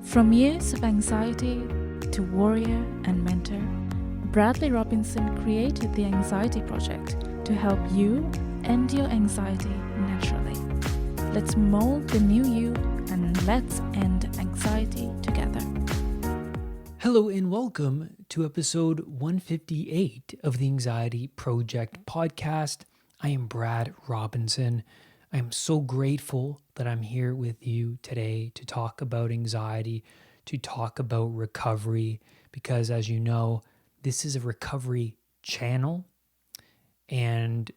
From years of anxiety to warrior and mentor, Bradley Robinson created the Anxiety Project to help you end your anxiety naturally. Let's mold the new you and let's end anxiety together. Hello and welcome to episode 158 of the Anxiety Project podcast. I am Brad Robinson. I am so grateful that I'm here with you today to talk about anxiety, to talk about recovery, because as you know, this is a recovery channel. And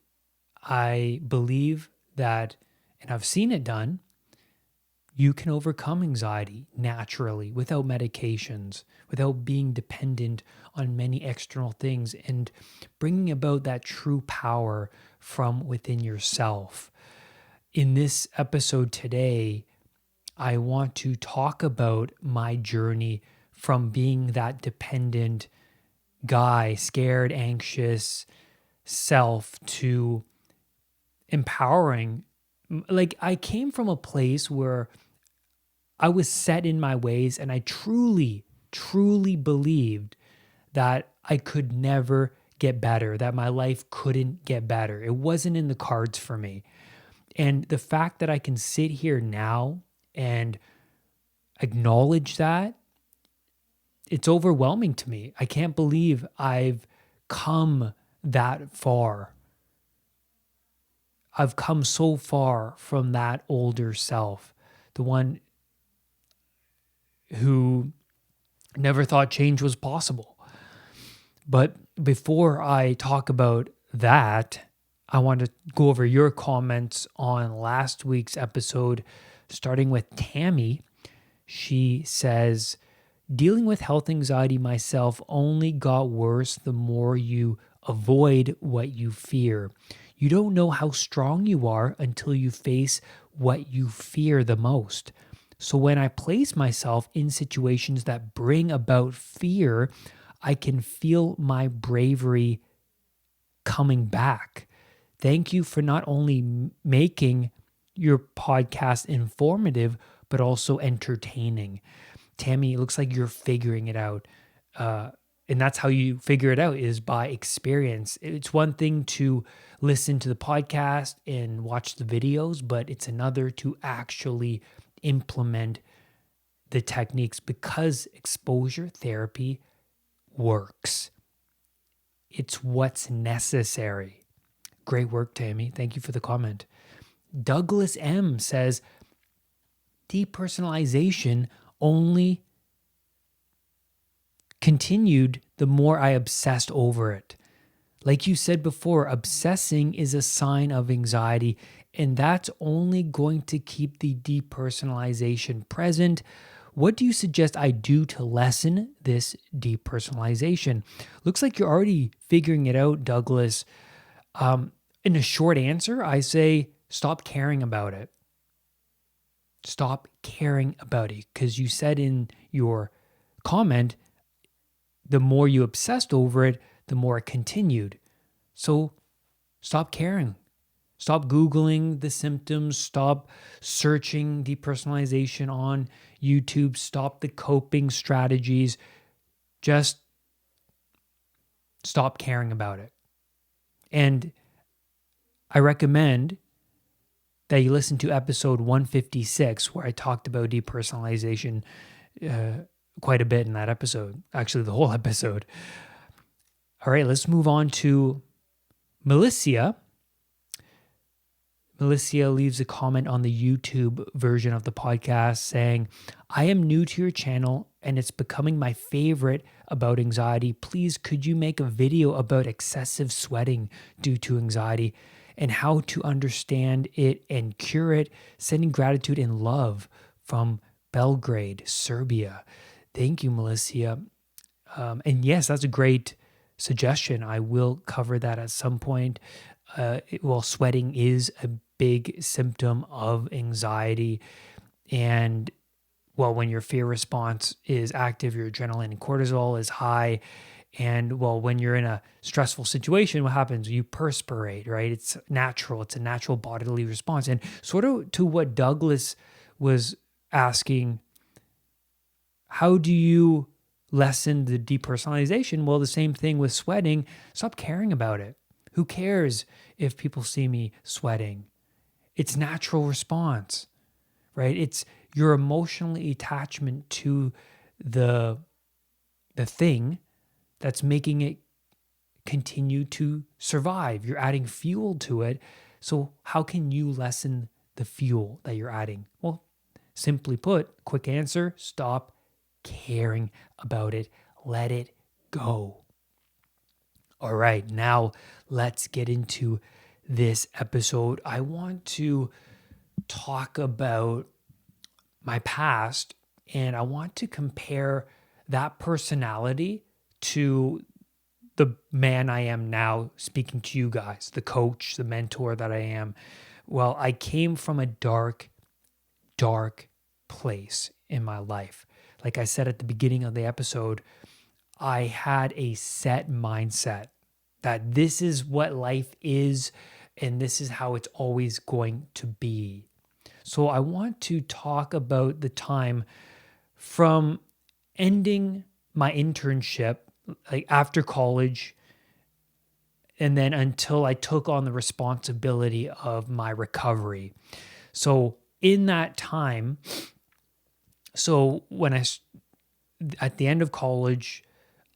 I believe that, and I've seen it done, you can overcome anxiety naturally without medications, without being dependent on many external things, and bringing about that true power from within yourself. In this episode today, I want to talk about my journey from being that dependent guy, scared, anxious self to empowering. Like, I came from a place where I was set in my ways and I truly, truly believed that I could never get better, that my life couldn't get better. It wasn't in the cards for me. And the fact that I can sit here now and acknowledge that, it's overwhelming to me. I can't believe I've come that far. I've come so far from that older self, the one who never thought change was possible. But before I talk about that, I want to go over your comments on last week's episode, starting with Tammy. She says, dealing with health anxiety myself only got worse the more you avoid what you fear. You don't know how strong you are until you face what you fear the most. So when I place myself in situations that bring about fear, I can feel my bravery coming back. Thank you for not only making your podcast informative, but also entertaining. Tammy, it looks like you're figuring it out. And that's how you figure it out, is by experience. It's one thing to listen to the podcast and watch the videos, but it's another to actually implement the techniques, because exposure therapy works. It's what's necessary. Great work, Tammy. Thank you for the comment. Douglas M says, depersonalization only continued the more I obsessed over it. Like you said before, obsessing is a sign of anxiety, and that's only going to keep the depersonalization present. What do you suggest I do to lessen this depersonalization? Looks like you're already figuring it out, Douglas. In a short answer, I say stop caring about it. Stop caring about it, because you said in your comment, the more you obsessed over it, the more it continued. So stop caring. Stop Googling the symptoms. Stop searching depersonalization on YouTube. Stop the coping strategies. Just stop caring about it. And I recommend that you listen to episode 156, where I talked about depersonalization quite a bit in that episode. Actually, the whole episode. All right, let's move on to Melissa. Melissa leaves a comment on the YouTube version of the podcast saying, I am new to your channel and it's becoming my favorite about anxiety. Please, could you make a video about excessive sweating due to anxiety and how to understand it and cure it? Sending gratitude and love from Belgrade, Serbia. Thank you, Melissa. And yes, that's a great suggestion. I will cover that at some point. Sweating is a big symptom of anxiety. And when your fear response is active, your adrenaline and cortisol is high. And when you're in a stressful situation, what happens? You perspirate, right? It's natural. It's a natural bodily response. And sort of to what Douglas was asking how do you lessen the depersonalization? Well, the same thing with sweating. Stop caring about it. Who cares if people see me sweating? It's natural response, right? It's your emotional attachment to the thing that's making it continue to survive. You're adding fuel to it. So how can you lessen the fuel that you're adding? Well, simply put, quick answer, stop caring about it. Let it go. All right, now let's get into this episode. I want to talk about my past, and I want to compare that personality to the man I am now speaking to you guys, the coach, the mentor that I am. Well, I came from a dark place in my life. Like I said at the beginning of the episode, I had a set mindset that this is what life is and this is how it's always going to be. So I want to talk about the time from ending my internship, like after college, and then until I took on the responsibility of my recovery. So in that time, at the end of college,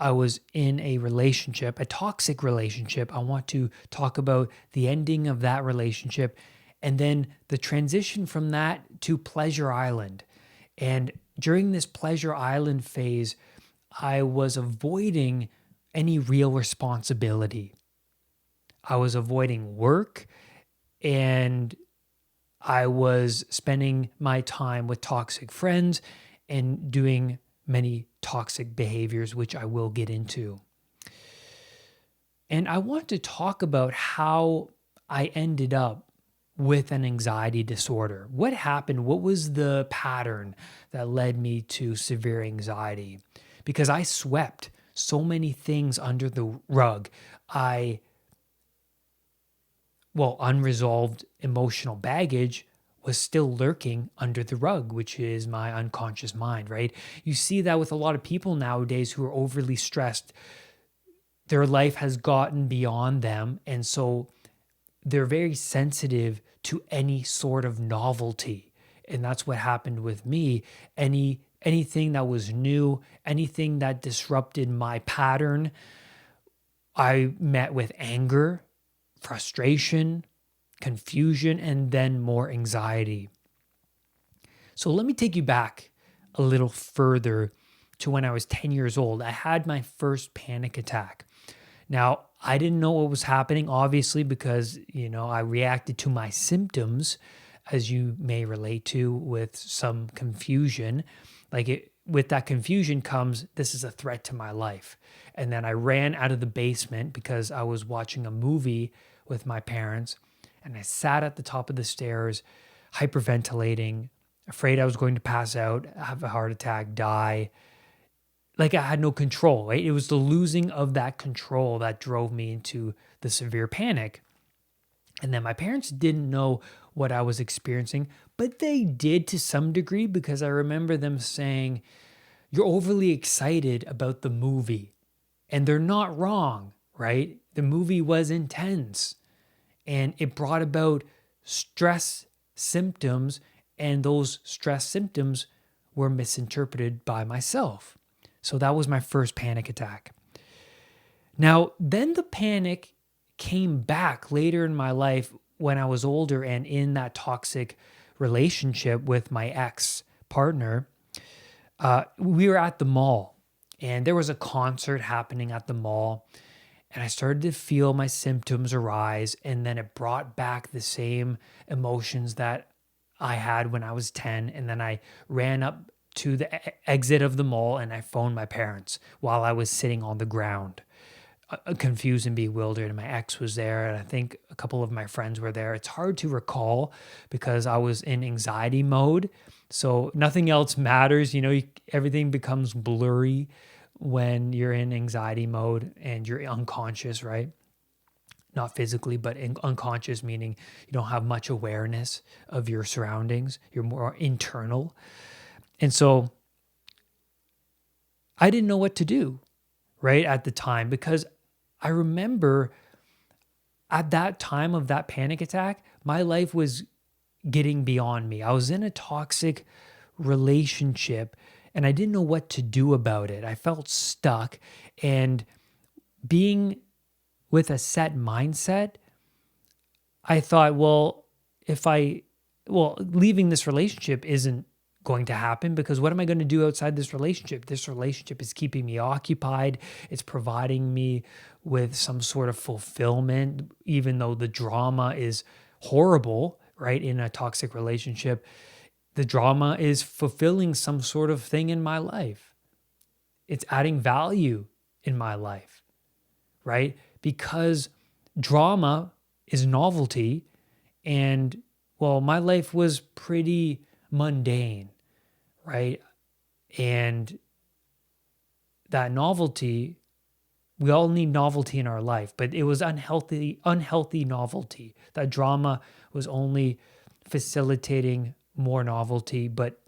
I was in a relationship, a toxic relationship. I want to talk about the ending of that relationship and then the transition from that to Pleasure Island. And during this Pleasure Island phase, I was avoiding any real responsibility. I was avoiding work and I was spending my time with toxic friends and doing many toxic behaviors, which I will get into. And I want to talk about how I ended up with an anxiety disorder. What happened? What was the pattern that led me to severe anxiety? Because I swept so many things under the rug. Unresolved emotional baggage was still lurking under the rug, which is my unconscious mind, right? You see that with a lot of people nowadays who are overly stressed. Their life has gotten beyond them, and so they're very sensitive to any sort of novelty. And that's what happened with me. Anything that was new, anything that disrupted my pattern, I met with anger, frustration, confusion, and then more anxiety. So let me take you back a little further to when I was 10 years old. I had my first panic attack. Now, I didn't know what was happening, obviously, because, I reacted to my symptoms, as you may relate to, with some confusion. With that confusion comes, this is a threat to my life. And then I ran out of the basement because I was watching a movie with my parents. And I sat at the top of the stairs, hyperventilating, afraid I was going to pass out, have a heart attack, die. Like I had no control, right? It was the losing of that control that drove me into the severe panic. And then my parents didn't know what I was experiencing, but they did to some degree because I remember them saying, "You're overly excited about the movie." And they're not wrong, right? The movie was intense and it brought about stress symptoms, and those stress symptoms were misinterpreted by myself. So that was my first panic attack. Now, then the panic came back later in my life when I was older and in that toxic relationship with my ex-partner. We were at the mall and there was a concert happening at the mall. And I started to feel my symptoms arise, and then it brought back the same emotions that I had when I was 10. And then I ran up to the exit of the mall and I phoned my parents while I was sitting on the ground, confused and bewildered. And my ex was there, and I think a couple of my friends were there. It's hard to recall because I was in anxiety mode. So nothing else matters. Everything becomes blurry when you're in anxiety mode and you're unconscious, right? Not physically, but unconscious, meaning you don't have much awareness of your surroundings. You're more internal. And so I didn't know what to do, right, at the time, because I remember at that time of that panic attack, my life was getting beyond me. I was in a toxic relationship and I didn't know what to do about it. I felt stuck. And being with a set mindset, I thought, well, leaving this relationship isn't going to happen, because what am I going to do outside this relationship? This relationship is keeping me occupied. It's providing me with some sort of fulfillment, even though the drama is horrible, right? In a toxic relationship, the drama is fulfilling some sort of thing in my life. It's adding value in my life, right? Because drama is novelty. And well, my life was pretty mundane, right? And that novelty, we all need novelty in our life, but it was unhealthy novelty. That drama was only facilitating more novelty, but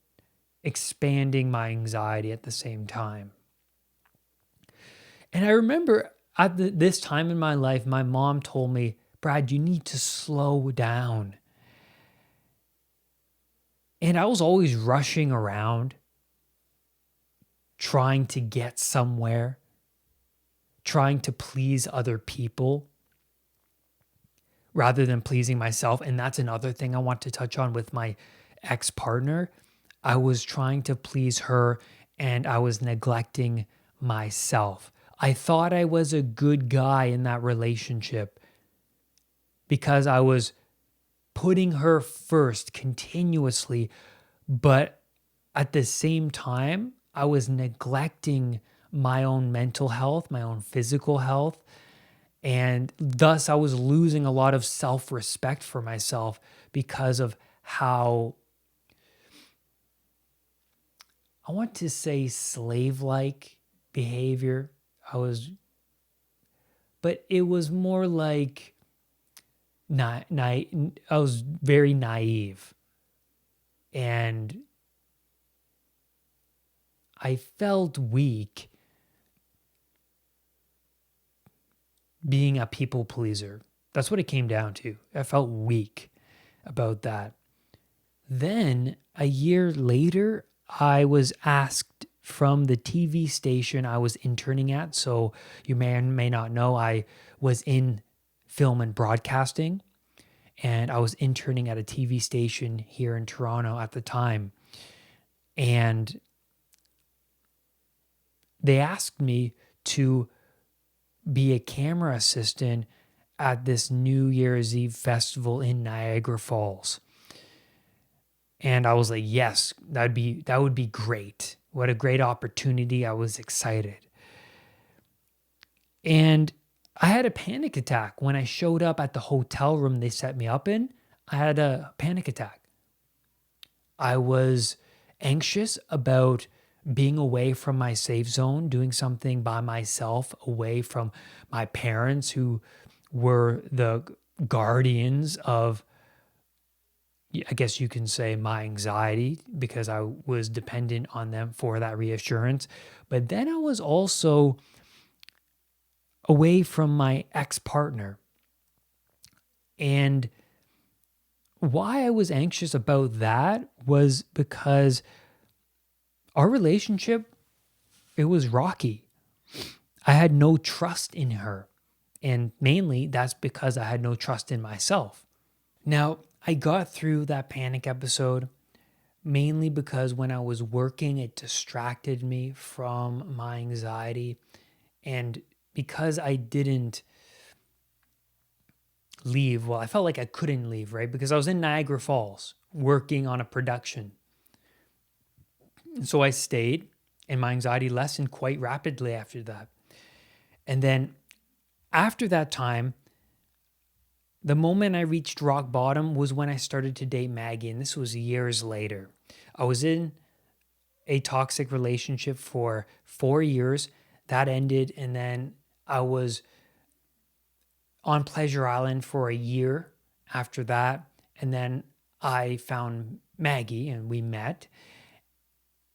expanding my anxiety at the same time. And I remember at this time in my life, my mom told me, Brad, you need to slow down. And I was always rushing around, trying to get somewhere, trying to please other people rather than pleasing myself. And that's another thing I want to touch on with my ex-partner. I was trying to please her and I was neglecting myself. I thought I was a good guy in that relationship because I was putting her first continuously, but at the same time, I was neglecting my own mental health, my own physical health, and thus I was losing a lot of self-respect for myself because of how, I want to say, slave-like behavior but it was more like I was very naive, and I felt weak being a people pleaser. That's what it came down to. I felt weak about that. Then a year later, I was asked from the TV station I was interning at. So you may or may not know, I was in film and broadcasting, and I was interning at a TV station here in Toronto at the time. And they asked me to be a camera assistant at this New Year's Eve festival in Niagara Falls. And I was like, yes, that would be great. What a great opportunity. I was excited. And I had a panic attack when I showed up at the hotel room they set me up in. I had a panic attack. I was anxious about being away from my safe zone, doing something by myself, away from my parents who were the guardians of, I guess you can say, my anxiety, because I was dependent on them for that reassurance. But then I was also away from my ex-partner. And why I was anxious about that was because our relationship, it was rocky. I had no trust in her. And mainly that's because I had no trust in myself. Now, I got through that panic episode mainly because when I was working, it distracted me from my anxiety. And because I didn't leave, well, I felt like I couldn't leave, right? Because I was in Niagara Falls working on a production. And so I stayed, and my anxiety lessened quite rapidly after that. And then after that time, the moment I reached rock bottom was when I started to date Maggie, and this was years later. I was in a toxic relationship for 4 years. That ended, and then I was on Pleasure Island for a year after that. And then I found Maggie, and we met.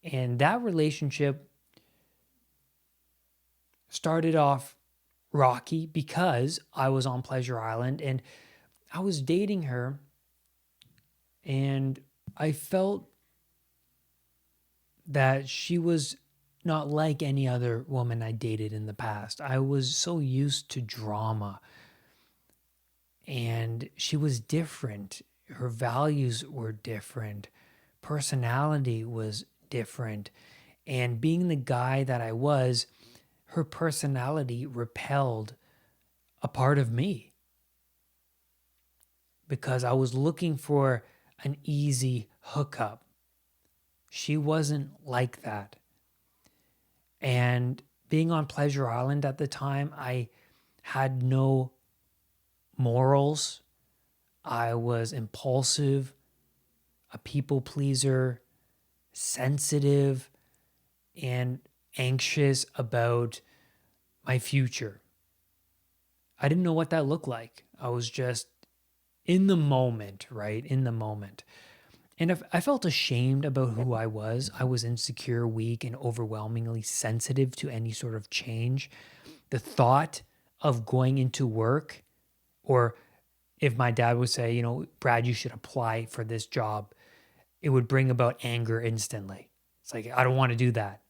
And that relationship started off rocky because I was on Pleasure Island and I was dating her, and I felt that she was not like any other woman I dated in the past. I was so used to drama, and she was different. Her values were different. Personality was different. And being the guy that I was, her personality repelled a part of me because I was looking for an easy hookup. She wasn't like that. And being on Pleasure Island at the time, I had no morals. I was impulsive, a people pleaser, sensitive, and anxious about my future. I didn't know what that looked like. I was just in the moment, right? In the moment. And I felt ashamed about who I was. I was insecure, weak, and overwhelmingly sensitive to any sort of change. The thought of going into work, or if my dad would say, Brad, you should apply for this job, it would bring about anger instantly. It's like, I don't want to do that.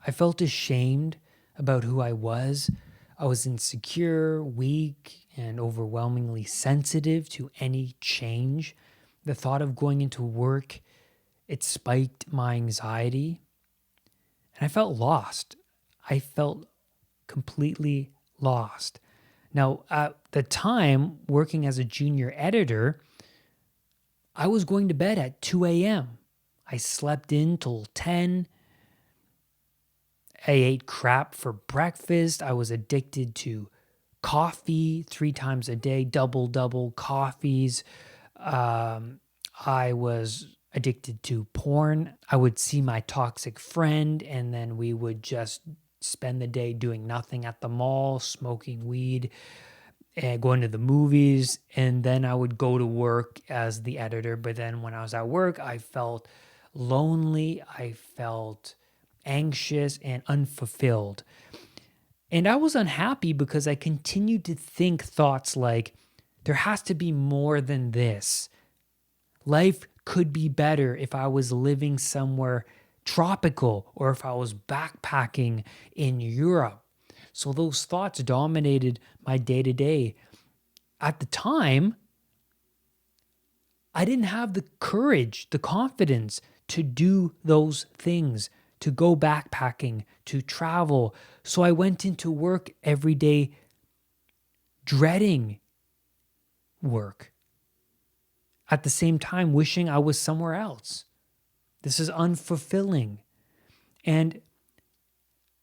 I felt ashamed about who I was. I was insecure, weak, and overwhelmingly sensitive to any change. The thought of going into work, it spiked my anxiety, and I felt lost. I felt completely lost. Now, at the time, working as a junior editor, I was going to bed at 2 a.m. I slept in till 10. I ate crap for breakfast. I was addicted to coffee 3 times a day, double coffees. I was addicted to porn. I would see my toxic friend, and then we would just spend the day doing nothing at the mall, smoking weed, and going to the movies. And then I would go to work as the editor. But then when I was at work, I felt lonely. I felt anxious and unfulfilled. And I was unhappy because I continued to think thoughts like, there has to be more than this. Life could be better if I was living somewhere tropical or if I was backpacking in Europe. So those thoughts dominated my day to day. At the time, I didn't have the courage, the confidence to do those things, to go backpacking, to travel. So I went into work every day dreading work. At the same time, wishing I was somewhere else. This is unfulfilling. And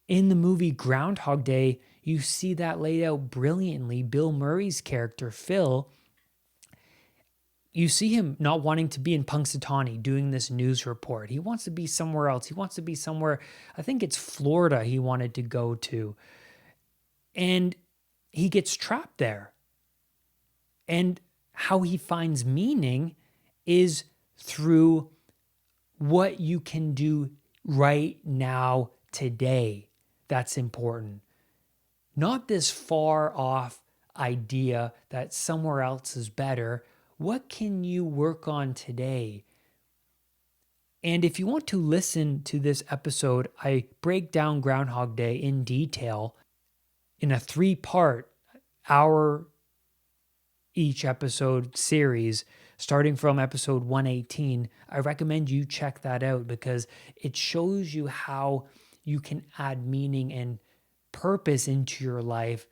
in the movie Groundhog Day, you see that laid out brilliantly. Bill Murray's character, Phil, you see him not wanting to be in Punxsutawney doing this news report. He wants to be somewhere else. He wants to be somewhere, I think it's Florida he wanted to go to. And he gets trapped there. And how he finds meaning is through what you can do right now, today. That's important. Not this far off idea that somewhere else is better. What can you work on today? And if you want to listen to this episode, I break down Groundhog Day in detail in a 3-part hour each episode series, starting from episode 118. I recommend you check that out because it shows you how you can add meaning and purpose into your life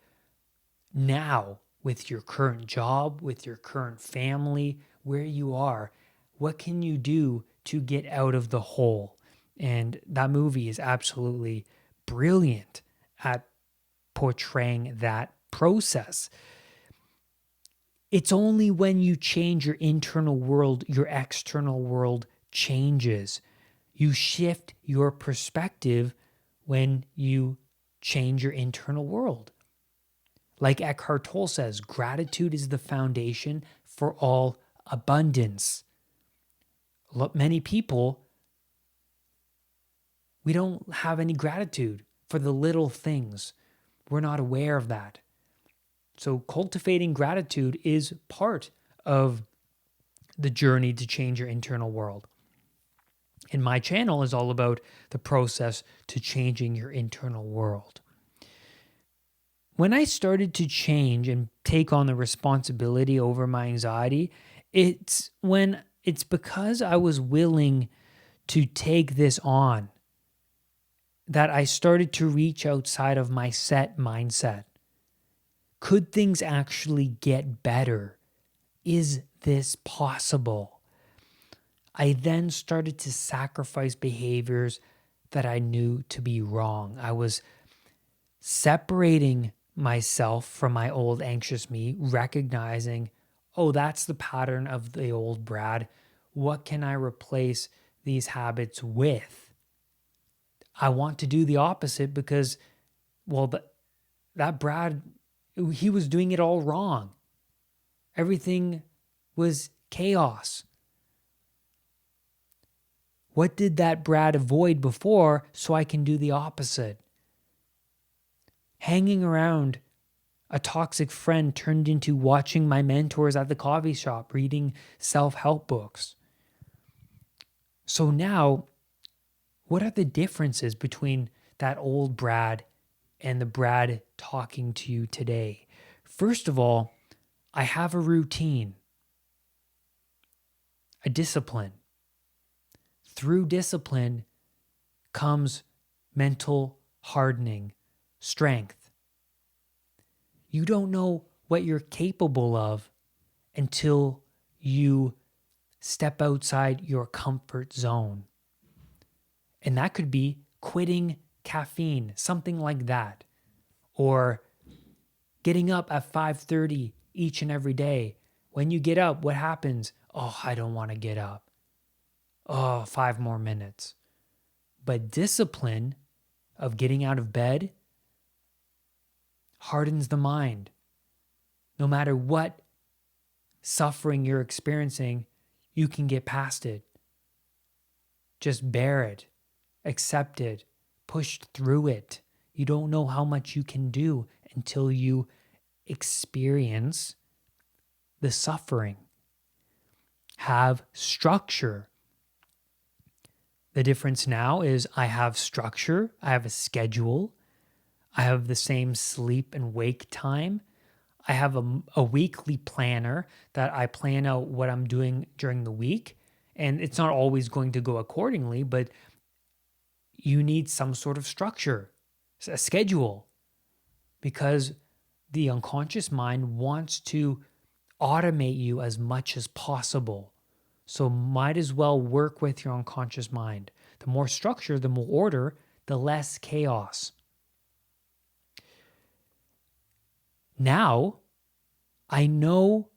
now with your current job, with your current family, where you are. What can you do to get out of the hole? And that movie is absolutely brilliant at portraying that process. It's only when you change your internal world, your external world changes. You shift your perspective when you change your internal world. Like Eckhart Tolle says, gratitude is the foundation for all abundance. Many people, we don't have any gratitude for the little things. we're not aware of that. So cultivating gratitude is part of the journey to change your internal world. And my channel is all about the process to changing your internal world. When I started to change and take on the responsibility over my anxiety, it's because I was willing to take this on that I started to reach outside of my set mindset. Could things actually get better? Is this possible? I then started to sacrifice behaviors that I knew to be wrong. I was separating myself from my old anxious me, recognizing, oh, that's the pattern of the old Brad. What can I replace these habits with? I want to do the opposite because, well, that Brad, he was doing it all wrong. Everything was chaos. What did that Brad avoid before so I can do the opposite? Hanging around a toxic friend turned into watching my mentors at the coffee shop, reading self-help books. So now, what are the differences between that old Brad and the Brad talking to you today? First of all, I have a routine, a discipline. Through discipline comes mental hardening, strength. You don't know what you're capable of until you step outside your comfort zone. And that could be quitting caffeine, something like that. Or getting up at 5:30 each and every day. When you get up, what happens? Oh, I don't want to get up. Oh, 5 more minutes. But discipline of getting out of bed hardens the mind. No matter what suffering you're experiencing, you can get past it. Just bear it, accept it, push through it. You don't know how much you can do until you experience the suffering. Have structure. The difference now is I have structure, I have a schedule, I have the same sleep and wake time. I have a weekly planner that I plan out what I'm doing during the week. And it's not always going to go accordingly, but you need some sort of structure, a schedule, because the unconscious mind wants to automate you as much as possible. So might as well work with your unconscious mind. The more structure, the more order, the less chaos. Now, I know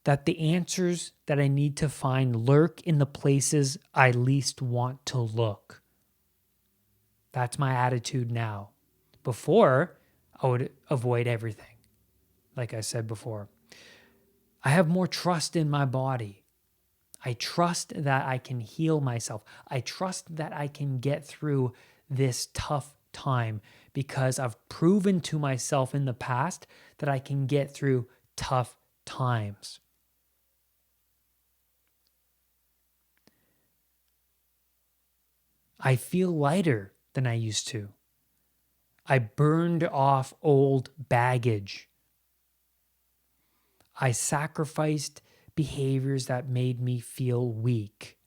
that the answers that I need to find lurk in the places I least want to look. That's my attitude now. Before, I would avoid everything, like I said before. I have more trust in my body. I trust that I can heal myself. I trust that I can get through this tough time because I've proven to myself in the past that I can get through tough times. I feel lighter than I used to. I burned off old baggage. I sacrificed behaviors that made me feel weak.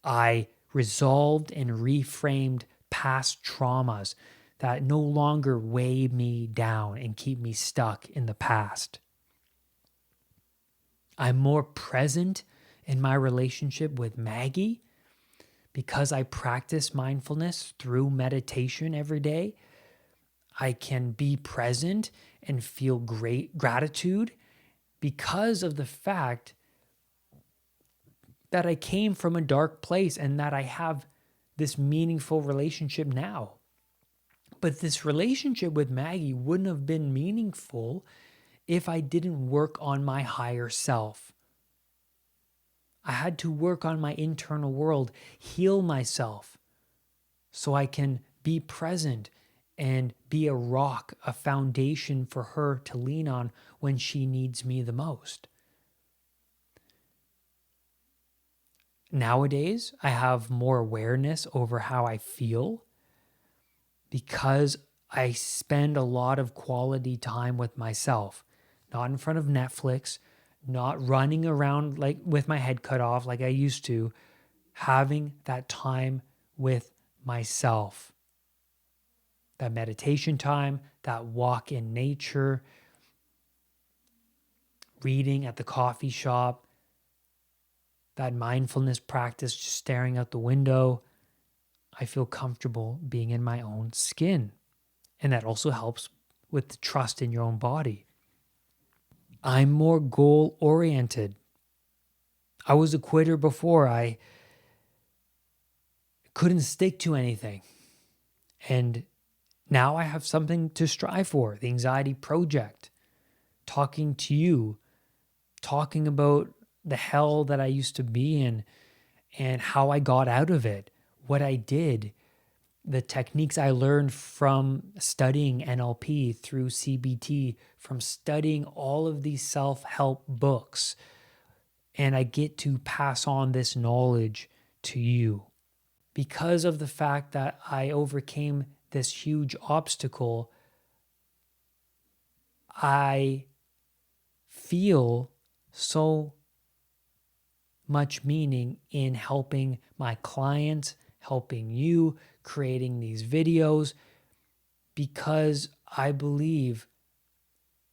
I resolved and reframed past traumas that no longer weigh me down and keep me stuck in the past. I'm more present in my relationship with Maggie because I practice mindfulness through meditation every day. I can be present and feel great gratitude because of the fact that I came from a dark place and that I have this meaningful relationship now. But this relationship with Maggie wouldn't have been meaningful if I didn't work on my higher self. I had to work on my internal world, heal myself so I can be present and be a rock, a foundation for her to lean on when she needs me the most. Nowadays, I have more awareness over how I feel because I spend a lot of quality time with myself, not in front of Netflix, not running around like with my head cut off like I used to, having that time with myself. That meditation time, that walk in nature, reading at the coffee shop, that mindfulness practice, just staring out the window. I feel comfortable being in my own skin. And that also helps with the trust in your own body. I'm more goal oriented. I was a quitter before. I couldn't stick to anything. And now I have something to strive for, the Anxiety Project, talking to you, talking about the hell that I used to be in and how I got out of it, what I did, the techniques I learned from studying NLP through CBT, from studying all of these self-help books. And I get to pass on this knowledge to you. Because of the fact that I overcame this huge obstacle, I feel so much meaning in helping my clients, helping you, creating these videos, because I believe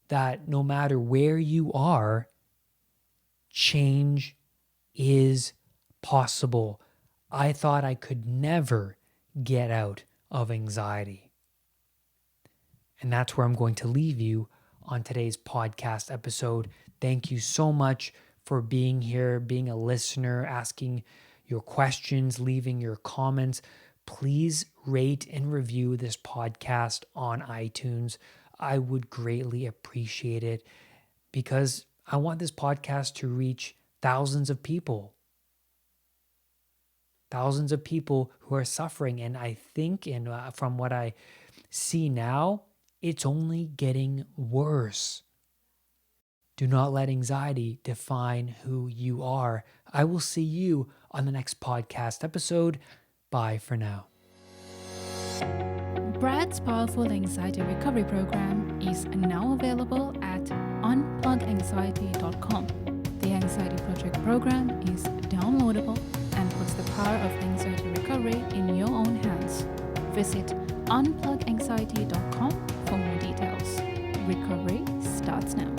that no matter where you are, change is possible. I thought I could never get out of anxiety. And that's where I'm going to leave you on today's podcast episode. Thank you so much for being here, being a listener, asking your questions, leaving your comments. Please rate and review this podcast on iTunes. I would greatly appreciate it because I want this podcast to reach thousands of people. Thousands of people who are suffering. And I think, and from what I see now, it's only getting worse. Do not let anxiety define who you are. I will see you on the next podcast episode. Bye for now. Brad's Powerful Anxiety Recovery Program is now available at unpluganxiety.com. The Anxiety Project program is downloadable and puts the power of anxiety recovery in your own hands. Visit unpluganxiety.com for more details. Recovery starts now.